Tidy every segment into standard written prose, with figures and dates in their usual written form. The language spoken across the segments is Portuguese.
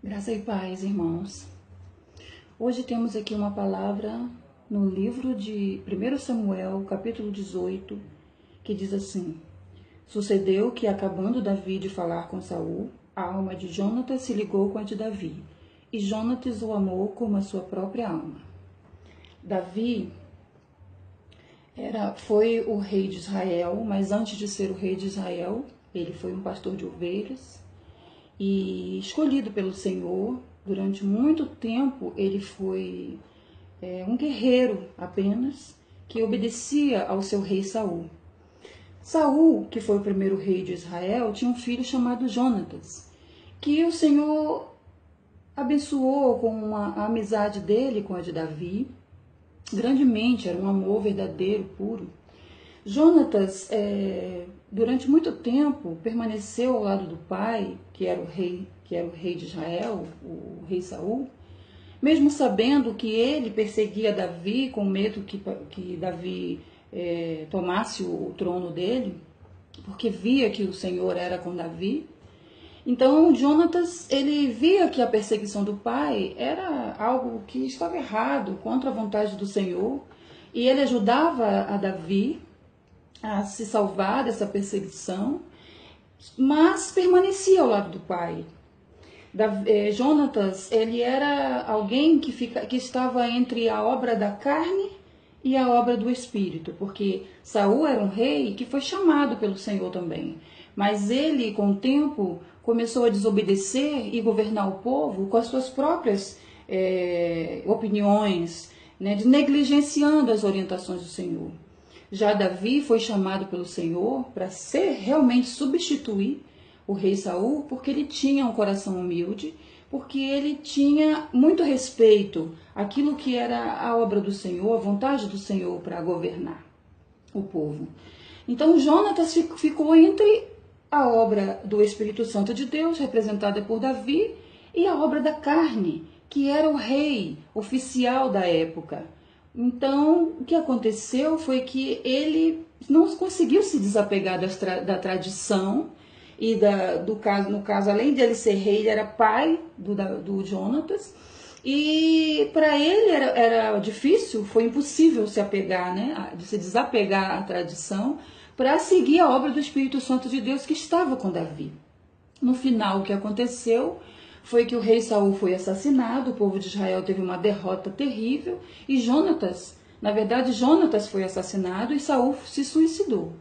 Graça e paz, irmãos. Hoje temos aqui uma palavra no livro de 1 Samuel, capítulo 18, que diz assim: Sucedeu que, acabando Davi de falar com Saul, a alma de Jonatas se ligou com a de Davi, e Jonatas o amou como a sua própria alma. Davi foi o rei de Israel, mas antes de ser o rei de Israel, ele foi um pastor de ovelhas e escolhido pelo Senhor. Durante muito tempo ele foi um guerreiro apenas, que obedecia ao seu rei Saul. Saul, que foi o primeiro rei de Israel, tinha um filho chamado Jonatas, que o Senhor abençoou com a amizade dele com a de Davi grandemente, era um amor verdadeiro, puro. Jonatas, durante muito tempo, permaneceu ao lado do pai, que era o rei de Israel, o rei Saul, mesmo sabendo que ele perseguia Davi, com medo que Davi tomasse o trono dele, porque via que o Senhor era com Davi. Então, Jonatas, ele via que a perseguição do pai era algo que estava errado, contra a vontade do Senhor, e ele ajudava a Davi a se salvar dessa perseguição, mas permanecia ao lado do pai. Jonatas, ele era alguém que estava entre a obra da carne e a obra do Espírito, porque Saul era um rei que foi chamado pelo Senhor também, mas ele, com o tempo, começou a desobedecer e governar o povo com as suas próprias opiniões, né, negligenciando as orientações do Senhor. Já Davi foi chamado pelo Senhor para realmente substituir o rei Saul, porque ele tinha um coração humilde, porque ele tinha muito respeito àquilo que era a obra do Senhor, a vontade do Senhor para governar o povo. Então Jonatas ficou entre a obra do Espírito Santo de Deus, representada por Davi, e a obra da carne, que era o rei oficial da época. Então, o que aconteceu foi que ele não conseguiu se desapegar da tradição, e no caso, além de ele ser rei, ele era pai do Jonatas, e para ele era difícil, foi impossível se apegar, né, de se desapegar à tradição, para seguir a obra do Espírito Santo de Deus que estava com Davi. No final, o que aconteceu foi que o rei Saul foi assassinado, o povo de Israel teve uma derrota terrível, e Jonatas foi assassinado e Saul se suicidou.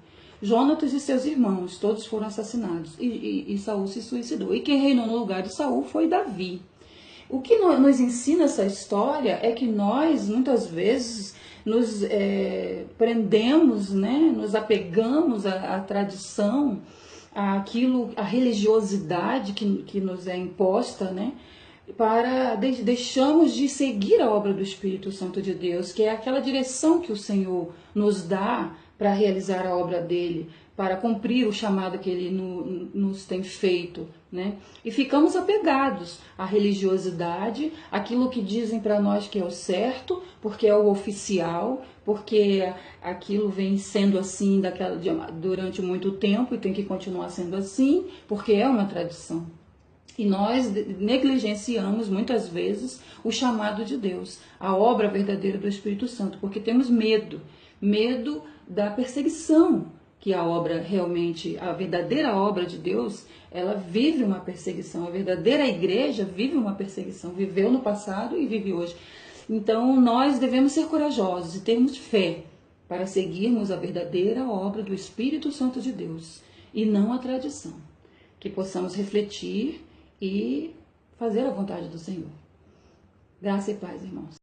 Jonatas e seus irmãos, todos foram assassinados, e Saul se suicidou. E quem reinou no lugar de Saul foi Davi. O que nos ensina essa história é que nós, muitas vezes, nos prendemos, né, nos apegamos à tradição, a religiosidade que nos é imposta, né, deixamos de seguir a obra do Espírito Santo de Deus, que é aquela direção que o Senhor nos dá para realizar a obra dele, para cumprir o chamado que ele nos tem feito, né? E ficamos apegados à religiosidade, aquilo que dizem para nós que é o certo, porque é o oficial, porque aquilo vem sendo assim durante muito tempo e tem que continuar sendo assim, porque é uma tradição. E nós negligenciamos muitas vezes o chamado de Deus, a obra verdadeira do Espírito Santo, porque temos medo da perseguição, que a verdadeira obra de Deus, ela vive uma perseguição, a verdadeira igreja vive uma perseguição, viveu no passado e vive hoje. Então nós devemos ser corajosos e termos fé para seguirmos a verdadeira obra do Espírito Santo de Deus e não a tradição, que possamos refletir e fazer a vontade do Senhor. Graça e paz, irmãos.